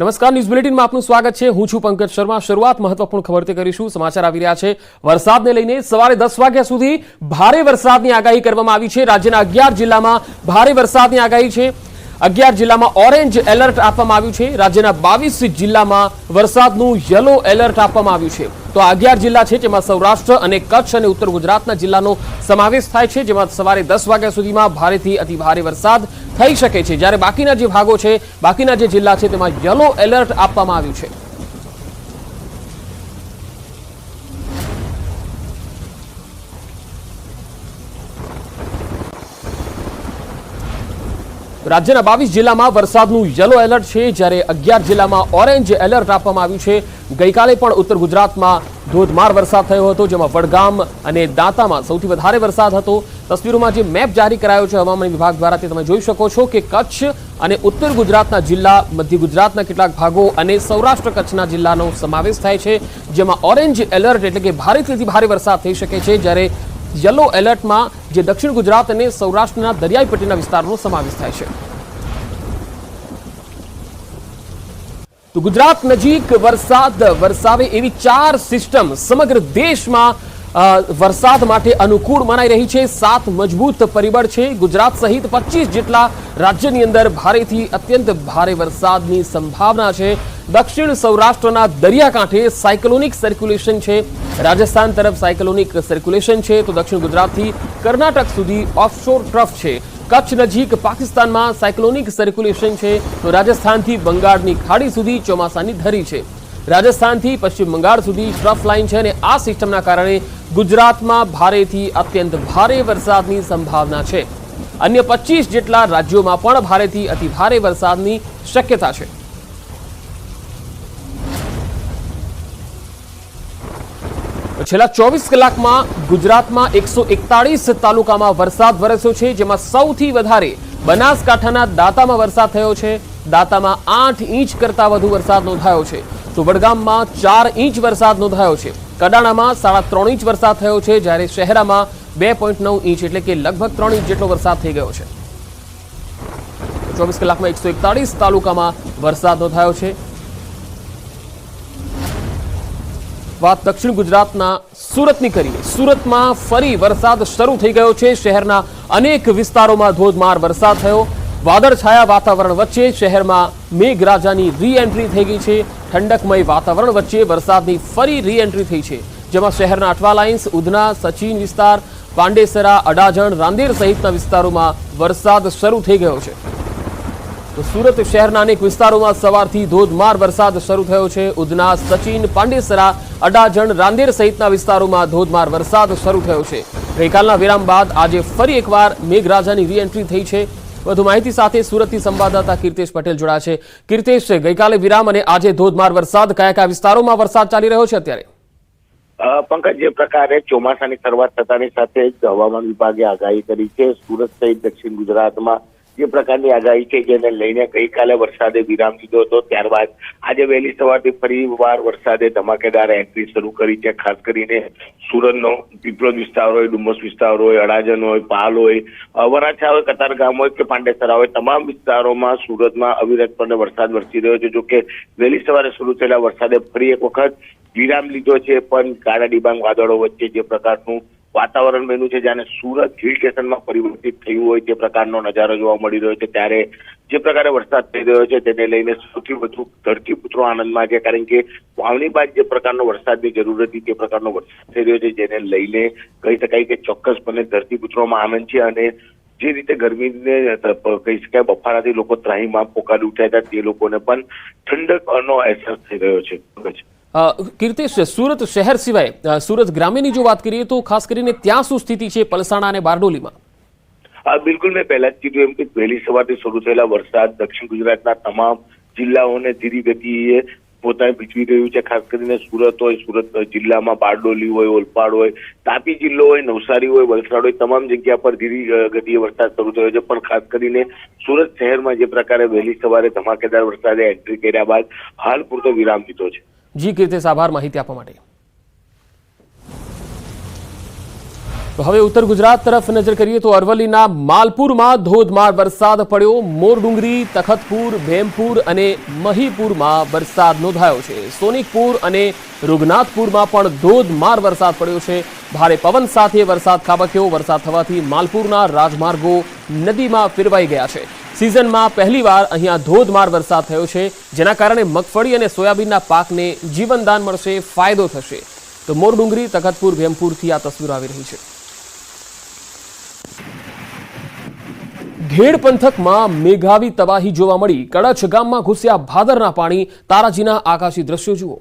નમસ્કાર, ન્યૂઝ બુલેટિનમાં આપનું સ્વાગત છે। હું છું પંકજ શર્મા। શરૂઆત મહત્વપૂર્ણ ખબરથી કરીશું। સમાચાર આવી રહ્યા છે વરસાદને લઈને। સવારે 10 વાગ્યા સુધી ભારે વરસાદની આગાહી કરવામાં આવી છે। રાજ્યના 11 જિલ્લામાં ભારે વરસાદની આગાહી છે। 11 જિલ્લામાં ઓરેન્જ એલર્ટ આપવામાં આવ્યું છે। રાજ્યના 22 જિલ્લામાં વરસાદનું યલો એલર્ટ આપવામાં આવ્યું છે। તો આ 11 જિલ્લા છે જેમાં સૌરાષ્ટ્ર અને કચ્છ અને ઉત્તર ગુજરાતના જિલ્લાનો સમાવેશ થાય છે, જેમાં સવારે 10 વાગ્યા સુધીમાં ભારેથી અતિ ભારે વરસાદ થઈ શકે છે। જ્યારે બાકીના જે ભાગો છે, બાકીના જે જિલ્લા છે તેમાં યલો એલર્ટ આપવામાં આવ્યું છે। રાજ્યના 22 જિલ્લામાં વરસાદનું યલો એલર્ટ છે, જ્યારે 11 જિલ્લામાં ઓરેન્જ એલર્ટ આપવામાં આવ્યું છે। ગઈકાલે પણ ઉત્તર ગુજરાતમાં ધોધમાર વરસાદ થયો હતો, જેમાં વડગામ અને દાંતામાં સૌથી વધારે વરસાદ હતો। તસવીરોમાં જે મેપ જારી કરાયો છે હવામાન વિભાગ દ્વારા, તે તમે જોઈ શકો છો કે કચ્છ અને ઉત્તર ગુજરાતના જિલ્લા, મધ્ય ગુજરાતના કેટલાક ભાગો અને સૌરાષ્ટ્ર કચ્છના જિલ્લાનો સમાવેશ થાય છે, જેમાં ઓરેન્જ એલર્ટ એટલે કે ભારેથી ભારે વરસાદ થઈ શકે છે। જ્યારે યલો એલર્ટમાં જે દક્ષિણ ગુજરાત અને સૌરાષ્ટ્રના દરિયાઈ પટ્ટીના વિસ્તારોનો સમાવેશ થાય છે। તો ગુજરાત નજીક વરસાદ વરસાવે એવી 4 સિસ્ટમ સમગ્ર દેશમાં વરસાદ માટે અનુકૂળ મનાઈ રહી છે। 7 મજબૂત પરિબળ છે। ગુજરાત સહિત 25 જેટલા રાજ્યની અંદર ભારેથી અત્યંત ભારે વરસાદની સંભાવના છે। દક્ષિણ સૌરાષ્ટ્રના દરિયાકાંઠે સાયક્લોનિક સર્ક્યુલેશન છે। રાજસ્થાન તરફ સાયક્લોનિક સર્ક્યુલેશન છે, તો દક્ષિણ ગુજરાતથી કર્ણાટક સુધી ઓફશોર ટ્રફ છે। કચ્છ નજીક પાકિસ્તાનમાં સાયક્લોનિક સર્ક્યુલેશન છે, તો રાજસ્થાનથી બંગાળની ખાડી સુધી ચોમાસાની ધરી છે। રાજસ્થાનથી પશ્ચિમ બંગાળ સુધી ટ્રફ લાઇન છે, અને આ સિસ્ટમના કારણે ગુજરાતમાં ભારેથી અત્યંત ભારે વરસાદની સંભાવના છે। અન્ય 25 જેટલા રાજ્યોમાં પણ ભારેથી અતિ ભારે વરસાદની શક્યતા છે। છેલ્લા 24 કલાકમાં ગુજરાતમાં 141 તાલુકામાં વરસાદ વરસ્યો છે, જેમાં સૌથી વધારે બનાસકાંઠાના દાંતામાં વરસાદ થયો છે। દાંતામાં 8 ઇંચ કરતા વધુ વરસાદ નોંધાયો છે, તો વડગામમાં 4 ઇંચ વરસાદ નોંધાયો છે। કડાણામાં 3.5 ઇંચ વરસાદ થયો છે, જ્યારે શહેરામાં 2.9 ઇંચ એટલે કે લગભગ 3 ઇંચ જેટલો વરસાદ થઈ ગયો છે। 24 કલાકમાં 141 તાલુકામાં વરસાદ નોંધાયો છે। વાત દક્ષિણ ગુજરાતના સુરતની કરીએ। સુરતમાં ફરી વરસાદ શરૂ થઈ ગયો છે। શહેરના અનેક વિસ્તારોમાં ધોધમાર વરસાદ થયો। વાદળછાયા વાતાવરણ વચ્ચે શહેરમાં મેઘરાજાની રી એન્ટ્રી થઈ ગઈ છે। ઠંડકમય વાતાવરણ વચ્ચે વરસાદની ફરી રી એન્ટ્રી થઈ છે, જેમાં શહેરના અઠવા લાઇન્સ, ઉધના, સચિન વિસ્તાર, પાંડેસરા, અડાજણ, રાંદેર સહિતના વિસ્તારોમાં વરસાદ શરૂ થઈ ગયો છે। તો સુરત શહેરના અનેક વિસ્તારોમાં સવારથી ધોધમાર વરસાદ શરૂ થયો છે। ઉધના, સચિન, પાંડેસરા, અડાજણ, રાંદેર સહિતના વિસ્તારોમાં ધોધમાર વરસાદ શરૂ થયો છે। ગઈકાલના વિરામ બાદ આજે ફરી એકવાર મેઘરાજાની રી એન્ટ્રી થઈ છે। વધુ માહિતી સાથે સુરતથી સંવાદદાતા કીર્તેશ પટેલ જોડાયા છે। કીર્તેશ, ગઈકાલે વિરામ અને આજે ધોધમાર વરસાદ, કયા કયા વિસ્તારોમાં વરસાદ ચાલી રહ્યો છે અત્યારે? પંકજ, જે પ્રકારે ચોમાસાની શરૂઆત થતાની સાથે જ હવામાન વિભાગે આગાહી કરી છે, સુરત સહિત દક્ષિણ ગુજરાતમાં જે પ્રકારની આગાહી છે, જેને લઈને ગઈકાલે વરસાદે વિરામ લીધો હતો, ત્યારબાદ આજે વહેલી સવારથી ફરી વાર વરસાદે ધમાકેદાર એન્ટ્રી શરૂ કરી છે। ખાસ કરીને સુરતનો પીપળોદ વિસ્તાર હોય, ડુમસ વિસ્તાર હોય, અડાજણ હોય, પાલ હોય, વરાછા હોય, કતારગામ હોય કે પાંડેસરા હોય, તમામ વિસ્તારોમાં સુરતમાં અવિરતપણે વરસાદ વરસી રહ્યો છે। જોકે વહેલી સવારે શરૂ થયેલા વરસાદે ફરી એક વખત વિરામ લીધો છે, પણ કાળા ડિબાંગ વાદળો વચ્ચે જે પ્રકારનું વાતાવરણ બન્યું છે, જાણે સુરત હિલ સ્ટેશનમાં પરિવર્તિત થયું હોય તે પ્રકારનો નજારો જોવા મળી રહ્યો છે। ત્યારે જે પ્રકારે વરસાદ થઈ રહ્યો છે તેને લઈને સૌથી વધુ ધરતીપુત્રો આનંદમાં છે, કારણ કે વાવણી બાદ જે પ્રકારનો વરસાદની જરૂર હતી તે પ્રકારનો વરસાદ થઈ રહ્યો છે, જેને લઈને કહી શકાય કે ચોક્કસપણે ધરતીપુત્રોમાં આનંદ છે। અને જે રીતે ગરમીને કહી શકાય બફારાથી લોકો ત્રાહીમામ પોકારી ઉઠ્યા હતા, તે લોકોને પણ ઠંડકનો અહેસાસ થઈ રહ્યો છે। કીર્તેશ, સુરત શહેર સિવાય સુરત ગ્રામ્યની જો વાત કરીએ તો ખાસ કરીને ત્યાં શું સ્થિતિ છે પલસાણા અને બારડોલીમાં? બિલકુલ, મેં પહેલા જ કીધું એમ કે વહેલી સવારથી શરૂ થયેલા વરસાદ દક્ષિણ ગુજરાતના તમામ જિલ્લાઓને ધીરી ગતિએ પોતાને ભીજવી રહ્યું છે। ખાસ કરીને સુરત હોય, સુરત જિલ્લામાં બારડોલી હોય, ઓલપાડ હોય, તાપી જિલ્લો હોય, નવસારી હોય, વલસાડ હોય, તમામ જગ્યા પર ધીરી ગતિએ વરસાદ શરૂ થયો છે। પણ ખાસ કરીને સુરત શહેરમાં જે પ્રકારે વહેલી સવારે ધમાકેદાર વરસાદે એન્ટ્રી કર્યા બાદ હાલ પૂરતો વિરામ લીધો છે। જી કીર્તેશ, આભાર માહિતી આપવા માટે। તો હવે ઉત્તર ગુજરાત તરફ નજર કરીએ તો અરવલ્લીના માલપુરમાં ધોધમાર વરસાદ પડ્યો. મોરડુંગરી, તખતપુર, ભેમપુર અને મહીપુરમાં વરસાદ નોંધાયો છે. સોનિકપુર અને રૂગનાથપુરમાં પણ ધોધમાર વરસાદ પડ્યો છે. ભારે પવન સાથે વરસાદ ખાબક્યો. વરસાદ થવાથી માલપુરના રાજમાર્ગો નદીમાં ફેરવાઈ ગયા છે. સિઝનમાં પહેલીવાર અહીંયા ધોધમાર વરસાદ થયો છે, જેના કારણે મગફળી અને સોયાબીનના પાકને જીવનદાન મળશે, ફાયદો થશે. તો મોરડુંગરી, તખતપુર, ભેમપુરથી આ તસવીર આવી રહી છે. ઘેડ પંથકમાં મેઘાવી તબાહી જોવા મળી. કડછ ગામમાં ઘૂસ્યા ભાદરના પાણી. તારાજીના આકાશી દ્રશ્યો જુઓ.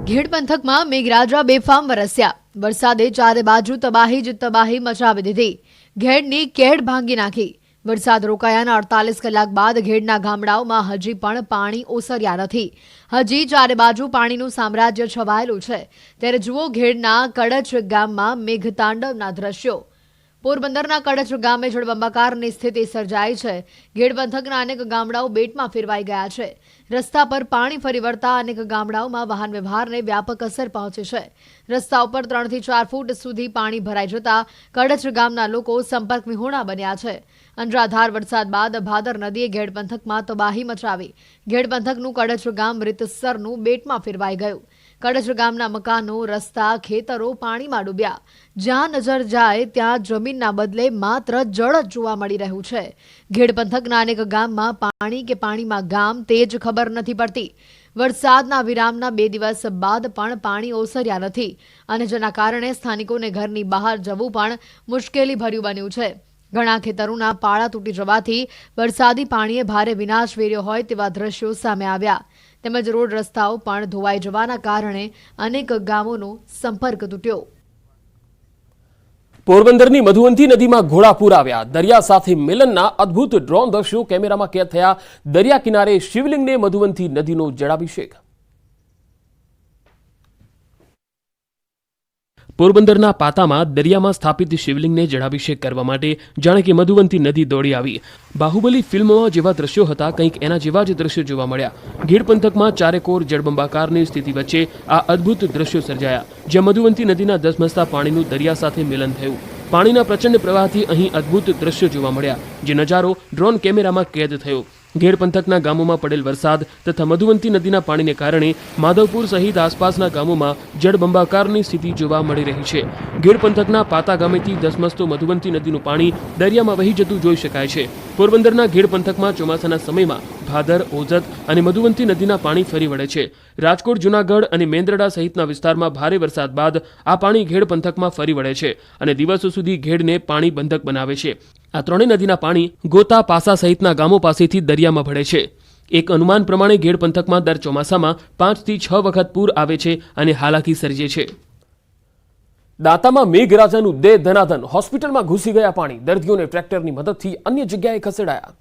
ઘેડ પંથકમાં મેઘરાજા બેફામ વરસ્યા. વરસાદે ચારે બાજુ તબાહી જ તબાહી મચાવી દીધી. ઘેડની કેડ ભાંગી નાખી. વરસાદ રોકાયાના 48 કલાક બાદ ઘેડના ગામડાઓમાં હજી પણ પાણી ઓસર્યા નથી. હજી ચારે બાજુ પાણીનું સામ્રાજ્ય છવાયેલું છે. ત્યારે જુઓ ઘેડના કડછ ગામમાં મેઘતાંડવના દ્રશ્યો. પોરબંદરના કડછ ગામે જળબંબાકારની સ્થિતિ સર્જાઈ છે. ઘેડ પંથકના અનેક ગામડાઓ બેટમાં ફેરવાઈ ગયા છે. રસ્તા પર પાણી ફરી વળતા અનેક ગામડાઓમાં વાહન વ્યવહારને વ્યાપક અસર પહોંચી છે. રસ્તા ઉપર 3 થી 4 ફૂટ સુધી પાણી ભરાઈ જતા કડછ ગામના લોકો સંપર્ક વિહોણા બન્યા છે. અનરાધાર વરસાદ બાદ ભાદર નદીએ ઘેડ પંથકમાં તબાહી મચાવી. ઘેડ પંથકનું કડછ ગામ રીતસરનું બેટમાં ફેરવાઈ ગયું. કડછ ગામના મકાનો, રસ્તા, ખેતરો પાણીમાં ડૂબ્યા. જ્યાં નજર જાય ત્યાં જમીનના બદલે માત્ર જળ જ જોવા મળી રહ્યું છે. ઘેડ પંથકના અનેક ગામમાં પાણી કે પાણીમાં ગામ તે જ ખબર નથી પડતી. વરસાદના વિરામના 2 દિવસ બાદ પણ પાણી ઓસર્યા નથી અને જેના કારણે સ્થાનિકોને ઘરની બહાર જવું પણ મુશ્કેલી ભર્યું બન્યું છે. ઘણા ખેતરોના પાળા તૂટી જવાથી વરસાદી પાણીએ ભારે વિનાશ વેર્યો હોય તેવા દ્રશ્યો સામે આવ્યા. તેમજ રોડ રસ્તાઓ પણ ધોવાઈ જવાના કારણે અનેક ગામોનો સંપર્ક તૂટ્યો. પોરબંદરની મધુવંતી નદીમાં ઘોડાપૂર આવ્યા. દરિયા સાથે મિલનના અદ્ભુત ડ્રોન દ્રશ્યો કેમેરામાં કેદ થયા. દરિયા કિનારે શિવલિંગને મધુવંતી નદીનો જળાભિષેક. પોરબંદરના પાતામાં દરિયામાં સ્થાપિત શિવલિંગને જળાભિષેક કરવા માટે જાણે કે મધુવંતી નદી દોડી આવી. બાહુબલી ફિલ્મમાં જેવા દ્રશ્યો હતા, કંઈક એના જેવા જ દ્રશ્યો જોવા મળ્યા. ઘેડ પંથકમાં ચારેકોર જળબંબાકારની સ્થિતિ વચ્ચે આ અદ્ભુત દ્રશ્યો સર્જાયા, જ્યાં મધુવંતી નદીના ધસમસતા પાણીનું દરિયા સાથે મિલન થયું. પાણીના પ્રચંડ પ્રવાહથી અહીં અદ્ભુત દ્રશ્યો જોવા મળ્યા, જે નજારો ડ્રોન કેમેરામાં કેદ થયો. ઘેડ પંથકના ગામોમાં પડેલ વરસાદ તથા મધુવંતી નદીના પાણીને કારણે માધવપુર સહિત આસપાસના ગામોમાં જળબંબાકારની સ્થિતિ જોવા મળી રહી છે. ઘેડ પંથકના પાતા ગામેથી ધસમસતો મધુવંતી નદીનું પાણી દરિયામાં વહી જતું જોઈ શકાય છે. પોરબંદરના ઘેડ પંથકમાં ચોમાસાના સમયમાં ભાદર, ઓજત અને મધુવંતી નદીના પાણી ફરી વળે છે. રાજકોટ, જૂનાગઢ અને મેંદરડા સહિતના વિસ્તારમાં ભારે વરસાદ બાદ આ પાણી ઘેડ પંથકમાં ફરી વળે છે અને દિવસો સુધી ઘેડને પાણી બંધક બનાવે છે. આ ત્રણેય નદીના પાણી ગોતા, પાસા સહિતના ગામો પાસેથી દરિયામાં ભળે છે. એક અનુમાન પ્રમાણે ઘેડ પંથકમાં દર ચોમાસામાં 5 થી 6 વખત પૂર આવે છે અને હાલાકી સર્જે છે. દાંતામાં મેઘરાજાનું દે ધનાધન. હોસ્પિટલમાં ઘૂસી ગયા પાણી. દર્દીઓને ટ્રેક્ટરની મદદથી અન્ય જગ્યાએ ખસેડાયા.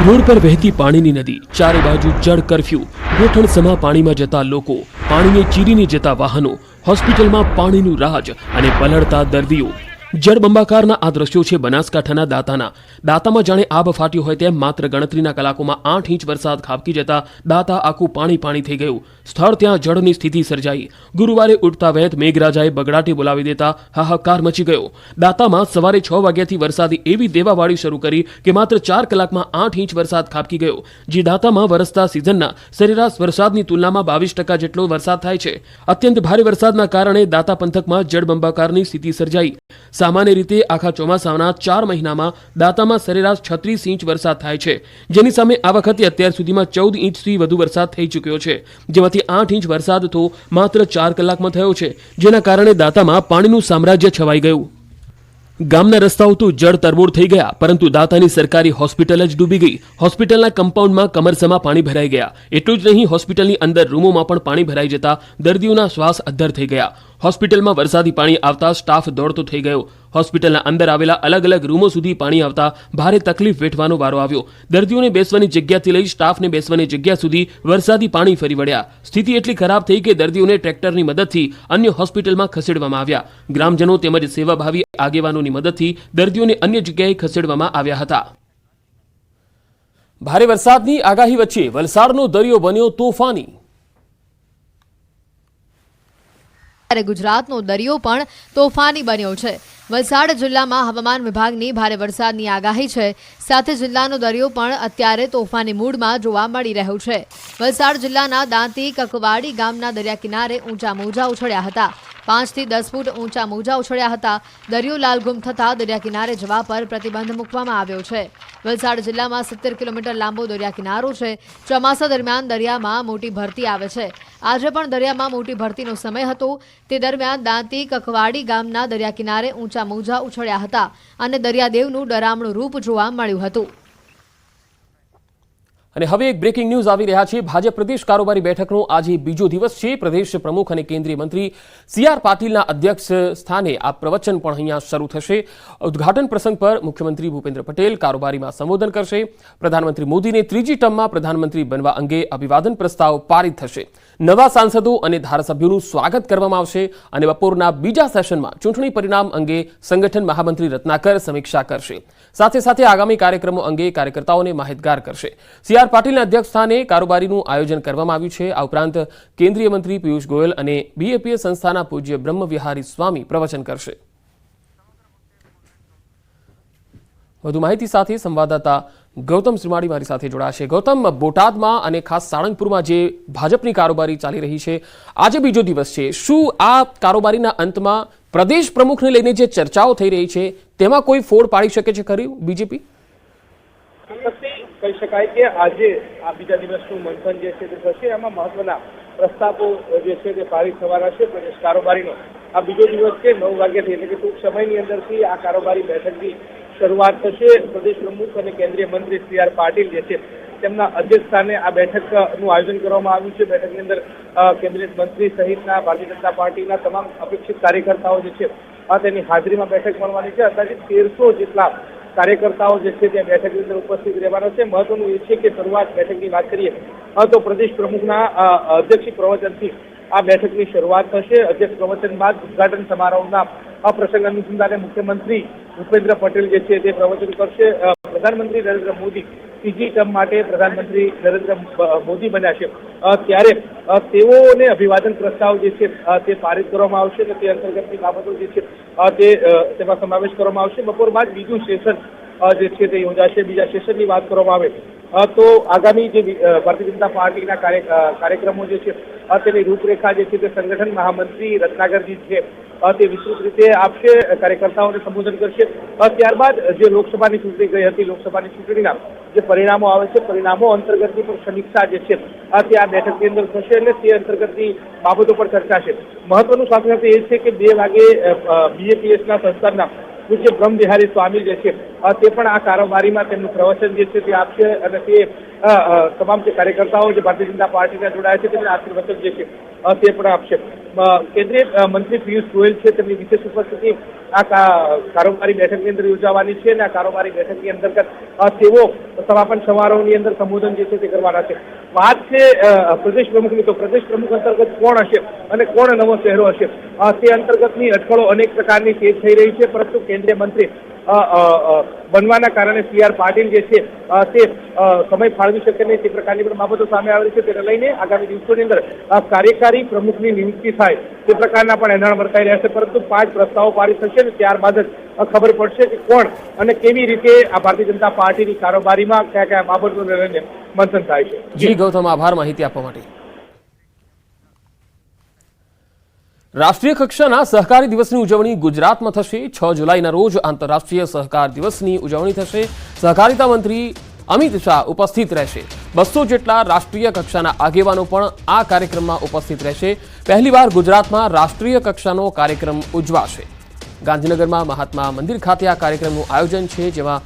રોડ પર વહેતી પાણીની નદી, ચારે બાજુ જળ કરફ્યુ, ગોઠણ સમા પાણીમાં જતા લોકો, પાણીને ચીરીને જતા વાહનો, હોસ્પિટલમાં પાણીનું રાજ અને પલળતા દર્દીઓ. જળબંબાકારના આ દ્રશ્યો છે બનાસકાંઠાના દાંતામાં જાણે આબ ફાટ્યો હોય તેમ માત્ર ગણતરીના કલાકોમાં 8 ઇંચ વરસાદ ખાબકી જતા દાંતા આખું પાણી થઈ ગયું. સ્થળ ત્યાં જળની સ્થિતિ સર્જાઈ. ગુરુવારે ઉઠતા વહેત મેઘરાજાએ બગડાટી બોલાવી દેતા હાહાકાર મચી ગયો. દાંતામાં સવારે 6 વાગ્યાથી વરસાદે એવી દેવાવાળી શરૂ કરી કે માત્ર 4 કલાકમાં 8 ઇંચ વરસાદ ખાબકી ગયો. જે દાંતામાં વરસતા સિઝનના સરેરાશ વરસાદની તુલનામાં 22% જેટલો વરસાદ થાય છે. અત્યંત ભારે વરસાદના કારણે દાંતા પંથકમાં જળબંબાકારની સ્થિતિ સર્જાઈ. સામાન્ય રીતે આખા ચોમાસાના 4 મહિનામાં દાંતામાં સરેરાશ 36 ઇંચ વરસાદ થાય છે, જેની સામે આ વખતે અત્યાર સુધીમાં 14 ઇંચથી વધુ વરસાદ થઈ ચૂક્યો છે, જેમાંથી 8 ઇંચ વરસાદ તો માત્ર 4 કલાકમાં થયો છે, જેના કારણે દાંતામાં પાણીનું સામ્રાજ્ય છવાઈ ગયું. ગામના રસ્તાઓ તો જળ તરબોળ થઈ ગયા, પરંતુ દાંતાની સરકારી હોસ્પિટલ જ ડૂબી ગઈ. હોસ્પિટલના કમ્પાઉન્ડમાં કમરસમાં પાણી ભરાઈ ગયા. એટલું જ નહીં, હોસ્પિટલની અંદર રૂમોમાં પણ પાણી ભરાઈ જતા દર્દીઓના શ્વાસ અદ્ધર થઈ ગયા. હોસ્પિટલમાં વરસાદી પાણી આવતા સ્ટાફ દોડતો થઈ ગયો. હોસ્પિટલના અંદર આવેલા અલગ અલગ રૂમો સુધી પાણી આવતા ભારે તકલીફ વેઠવાનો વારો આવ્યો. દર્દીઓને બેસવાની જગ્યાથી લઈ સ્ટાફને બેસવાની જગ્યા સુધી વરસાદી પાણી ફરી વળ્યા. સ્થિતિ એટલી ખરાબ થઈ કે દર્દીઓને ટ્રેક્ટરની મદદથી અન્ય હોસ્પિટલમાં ખસેડવામાં આવ્યા. ગ્રામજનો તેમજ સેવાભાવી આગેવાનોની મદદથી દર્દીઓને અન્ય જગ્યાએ ખસેડવામાં આવ્યા હતા. ભારે વરસાદની આગાહી વચ્ચે વલસાડનો દરિયો બન્યો તોફાની. ત્યારે ગુજરાતનો દરિયો પણ તોફાની બન્યો છે। વલસાડ જિલ્લામાં હવામાન વિભાગની ભારે વરસાદની આગાહી છે, સાથે જિલ્લાનો દરિયો પણ અત્યારે તોફાની મૂડમાં જોવા મળી રહ્યો છે। વલસાડ જિલ્લાના દાંતી કકવાડી ગામના દરિયા કિનારે ઊંચા મોજા ઉછળ્યા હતા। 5 થી 10 ફૂટ ઊંચા મોજા ઉછળ્યા હતા। દરિયો લાલગુમ થતા દરિયા કિનારે જવા પર પ્રતિબંધ મૂકવામાં આવ્યો છે। વલસાડ જિલ્લામાં 70 કિલોમીટર લાંબો દરિયા કિનારો છે। ચોમાસા દરમિયાન દરિયામાં મોટી ભરતી આવે છે। આજે પણ દરિયામાં મોટી ભરતીનો સમય હતો। તે દરમિયાન દાંતી કકવાડી ગામના દરિયા કિનારે ઊંચા મોજા ઉછળ્યા હતા અને દરિયાદેવનું ડરામણું રૂપ જોવા મળ્યું હતું। અને હવે એક બ્રેકિંગ ન્યૂઝ આવી રહ્યા છે। ભાજપ પ્રદેશ કારોબારી બેઠકનો આજે બીજો દિવસ છે। પ્રદેશ પ્રમુખ અને કેન્દ્રીય મંત્રી CR પાટીલના અધ્યક્ષ સ્થાને આ પ્રવચન પણ અહીંયા શરૂ થશે। ઉદ્ઘાટન પ્રસંગ પર મુખ્યમંત્રી ભૂપેન્દ્ર પટેલ કારોબારીમાં સંબોધન કરશે। પ્રધાનમંત્રી મોદીને ત્રીજી ટર્મમાં પ્રધાનમંત્રી બનવા અંગે અભિવાદન પ્રસ્તાવ પારિત થશે। નવા સાંસદો અને ધારાસભ્યોનું સ્વાગત કરવામાં આવશે અને બપોરના બીજા સેશનમાં ચૂંટણી પરિણામ અંગે સંગઠન મહામંત્રી રત્નાકર સમીક્ષા કરશે। સાથે સાથે આગામી કાર્યક્રમો અંગે કાર્યકર્તાઓને માહિતગાર કરશે। CR પાટીલના અધ્યક્ષ સ્થાને કારોબારીનું આયોજન કરવામાં આવ્યું છે। આ ઉપરાંત કેન્દ્રીય મંત્રી પિયુષ ગોયલ અને BAPS સંસ્થાના પૂજ્ય બ્રહ્મવિહારી સ્વામી પ્રવચન કરશે। વધુ માહિતી સાથે સંવાદદાતા ગૌતમ શ્રીમાળી મારી સાથે જોડાશે। ગૌતમ, બોટાદમાં અને ખાસ સાળંગપુરમાં જે ભાજપની કારોબારી ચાલી રહી છે, આજે બીજો દિવસ છે, શું આ કારોબારીના અંતમાં પ્રદેશ પ્રમુખને લઈને જે ચર્ચાઓ થઈ રહી છે તેમાં કોઈ ફોડ પાડી શકે છે ખરી બીજેપી? કહી શકાય કે આજે આ બીજા દિવસનું મંથન જે છે તે થશે। એમાં મહત્વના પ્રસ્તાવો જે છે તે પારિત થવાના છે। પ્રદેશ કારોબારીનો આ બીજો દિવસ છે। 9 વાગ્યાથી એટલે કે ટૂંક સમયની અંદરથી આ કારોબારી બેઠકની શરૂઆત થશે। પ્રદેશ પ્રમુખ અને કેન્દ્રીય મંત્રી CR પાટીલ જે છે તેમના અધ્યક્ષ સ્થાને આ બેઠકનું આયોજન કરવામાં આવ્યું છે। બેઠકની અંદર કેબિનેટ મંત્રી સહિતના ભારતીય જનતા પાર્ટીના તમામ અપેક્ષિત કાર્યકર્તાઓ જે છે તેની હાજરીમાં બેઠક મળવાની છે। અંદાજિત 1300 જેટલા કાર્યકર્તાઓ જે છે તે બેઠકની અંદર ઉપસ્થિત રહેવાના છે। મહત્વનું એ છે કે શરૂઆત બેઠકની વાત કરીએ તો પ્રદેશ પ્રમુખના અધ્યક્ષી પ્રવચનથી આ બેઠકની શરૂઆત થશે। અધ્યક્ષ પ્રવચન બાદ ઉદઘાટન સમારોહના પ્રસંગ અનુસંધાને મુખ્યમંત્રી ભૂપેન્દ્ર પટેલ જે છે તે પ્રવચન કરશે। પ્રધાનમંત્રી નરેન્દ્ર મોદી ત્રીજી ટર્મ માટે પ્રધાનમંત્રી નરેન્દ્ર મોદી બન્યા છે ત્યારે તેઓને અભિવાદન પ્રસ્તાવ જે છે તે પારિત કરવામાં આવશે અને તે અંતર્ગતની બાબતો જે છે તેમાં સમાવેશ કરવામાં આવશે। બપોર બાદ બીજું સેશન જે છે તે યોજાશે। બીજા સેશનની વાત કરવામાં આવે તો આગામી જે ભારતીય જનતા પાર્ટીના કાર્યક્રમો જે છે તેની રૂપરેખા જે છે તે સંગઠન મહામંત્રી રત્નાકરજી છે તે વિસ્તૃત રીતે આપશે। કાર્યકર્તાઓને સંબોધન કરશે। ત્યારબાદ જે લોકસભાની ચૂંટણી ગઈ હતી, લોકસભાની ચૂંટણીના જે પરિણામો આવે છે, પરિણામો અંતર્ગતની પણ સમીક્ષા જે છે તે આ બેઠકની અંદર થશે અને તે અંતર્ગતની બાબતો પર ચર્ચા છે। મહત્વનું સાથે સાથે એ છે કે 2 વાગે BAPSના સંસ્થાના પૂજ્ય બ્રહ્મવિહારી સ્વામી જે છે તે પણ આ કારોબારીમાં તેમનું પ્રવચન જે છે તે આપશે અને તે તમામ જે કાર્યકર્તાઓ જે ભારતીય જનતા પાર્ટીના જોડાયા છે તેમને આશીર્વચન જે છે તે પણ આપશે। કેન્દ્રીય મંત્રી પિયુષ ગોયલ છે તેમની વિશેષ ઉપસ્થિતિ આ કારોબારી બેઠકની અંદર યોજાવાની છે અને આ કારોબારી બેઠકની અંતર્ગત તેઓ સમાપન સમારોહની અંદર સંબોધન જે છે તે કરવાના છે। વાત છે પ્રદેશ પ્રમુખની, તો પ્રદેશ પ્રમુખ અંતર્ગત કોણ હશે અને કોણ નવો ચહેરો હશે તે અંતર્ગતની અટકળો અનેક પ્રકારની તેજ થઈ રહી છે, પરંતુ કેન્દ્રીય મંત્રી બનવાના કારણે CR પાટીલ જે છે તે સમય ફાળવી શકે નહીં તે પ્રકારની પણ બાબતો સામે આવી છે। તેને લઈને આગામી દિવસોની અંદર કાર્યકારી પ્રમુખની નિયુક્તિ થાય તે પ્રકારના પણ એંધાણ વર્તાઈ રહ્યા છે, પરંતુ 5 પ્રસ્તાવો પારિત થશે અને ત્યારબાદ જ ખબર પડશે કે કોણ અને કેવી રીતે આ ભારતીય જનતા પાર્ટીની કારોબારીમાં કયા કયા બાબતોને લઈને મંથન થાય છે। જી ગૌતમ, આભાર માહિતી આપવા માટે। રાષ્ટ્રીય કક્ષાના સહકારી દિવસની ઉજવણી ગુજરાતમાં થશે। 6 જુલાઈના રોજ આંતરરાષ્ટ્રીય સહકાર દિવસની ઉજવણી થશે। સહકારિતા મંત્રી અમિત શાહ ઉપસ્થિત રહેશે। 200 જેટલા રાષ્ટ્રીય કક્ષાના આગેવાનો પણ આ કાર્યક્રમમાં ઉપસ્થિત રહેશે। પહેલીવાર ગુજરાતમાં રાષ્ટ્રીય કક્ષાનો કાર્યક્રમ ઉજવાશે। ગાંધીનગરમાં મહાત્મા મંદિર ખાતે આ કાર્યક્રમનું આયોજન છે, જેમાં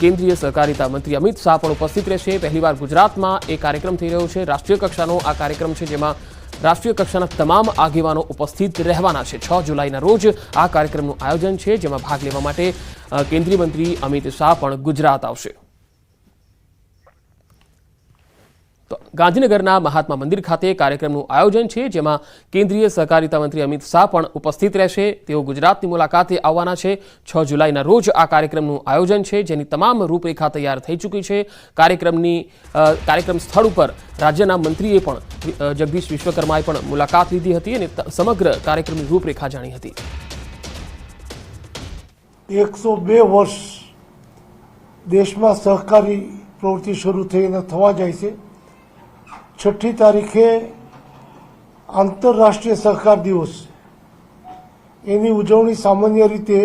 કેન્દ્રીય સહકારિતા મંત્રી અમિત શાહ પણ ઉપસ્થિત રહેશે। પહેલીવાર ગુજરાતમાં એ કાર્યક્રમ થઈ રહ્યો છે। રાષ્ટ્રીય કક્ષાનો આ કાર્યક્રમ છે, જેમાં રાષ્ટ્રીય કક્ષાના તમામ આગેવાનો ઉપસ્થિત રહેવાના છે। 6 જુલાઈના રોજ આ કાર્યક્રમનું આયોજન છે, જેમાં ભાગ લેવા માટે કેન્દ્રીય મંત્રી અમિત શાહ પણ ગુજરાત આવશે। ગાંધીનગરના મહાત્મા મંદિર ખાતે કાર્યક્રમનું આયોજન છે, જેમાં કેન્દ્રીય સહકારિતા મંત્રી અમિત શાહ પણ ઉપસ્થિત રહેશે. તેઓ ગુજરાતની મુલાકાતે આવવાના છે. 6 જુલાઈના રોજ આ કાર્યક્રમનું આયોજન છે, જેની તમામ રૂપરેખા તૈયાર થઈ ચૂકી છે. કાર્યક્રમ સ્થળ ઉપર રાજ્યના મંત્રીએ પણ જગદીશ વિશ્વકર્માએ પણ મુલાકાત લીધી હતી અને સમગ્ર કાર્યક્રમની રૂપરેખા જાણી હતી. 102 વર્ષ દેશમાં સહકારી પ્રવૃત્તિ શરૂ થઈને થવા જાય છે. 6ઠી તારીખે આંતરરાષ્ટ્રીય સહકાર દિવસ, એની ઉજવણી સામાન્ય રીતે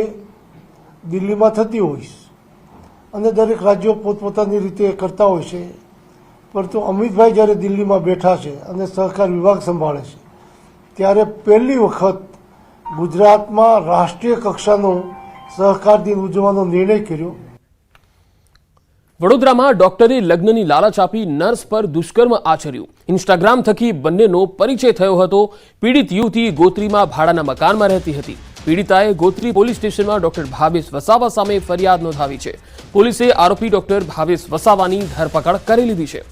દિલ્હીમાં થતી હોય છે અને દરેક રાજ્યો પોતપોતાની રીતે કરતા હોય છે. પરંતુ અમિતભાઈ જ્યારે દિલ્હીમાં બેઠા છે અને સહકાર વિભાગ સંભાળે છે, ત્યારે પહેલી વખત ગુજરાતમાં રાષ્ટ્રીય કક્ષાનો સહકાર દિન ઉજવવાનો નિર્ણય કર્યો. વડોદરામાં ડોક્ટરે લગ્નની લાલચ આપી નર્સ પર દુષ્કર્મ આચર્યું. ઇન્સ્ટાગ્રામ થકી બંનેનો પરિચય થયો હતો. પીડિત યુવતી ગોત્રીમાં ભાડાના મકાનમાં રહેતી હતી. પીડિતાએ ગોત્રી પોલીસ સ્ટેશનમાં ડોક્ટર ભાવેશ વસાવા સામે ફરિયાદ નોંધાવી છે. પોલીસે આરોપી ડોક્ટર ભાવેશ વસાવાની ધરપકડ કરી લીધી છે.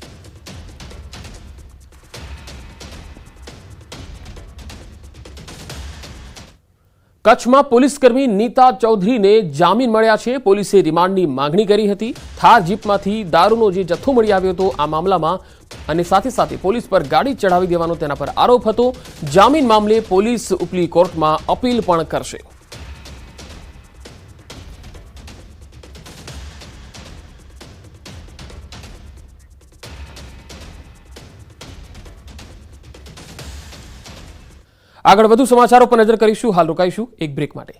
કચ્છમાં પોલીસકર્મી નીતા ચૌધરીને જામીન મળ્યા છે. પોલીસે રિમાન્ડની માંગણી કરી હતી. થાર જીપમાંથી દારૂનો જે જથ્થો મળી આવ્યો હતો આ મામલામાં, અને સાથે સાથે પોલીસ પર ગાડી ચડાવી દેવાનો તેના પર આરોપ હતો. જામીન મામલે પોલીસ ઉપલી કોર્ટમાં અપીલ પણ કરશે. આગળ વધુ સમાચારો પર નજર કરીશું. હાલ રોકાઈશું એક બ્રેક માટે.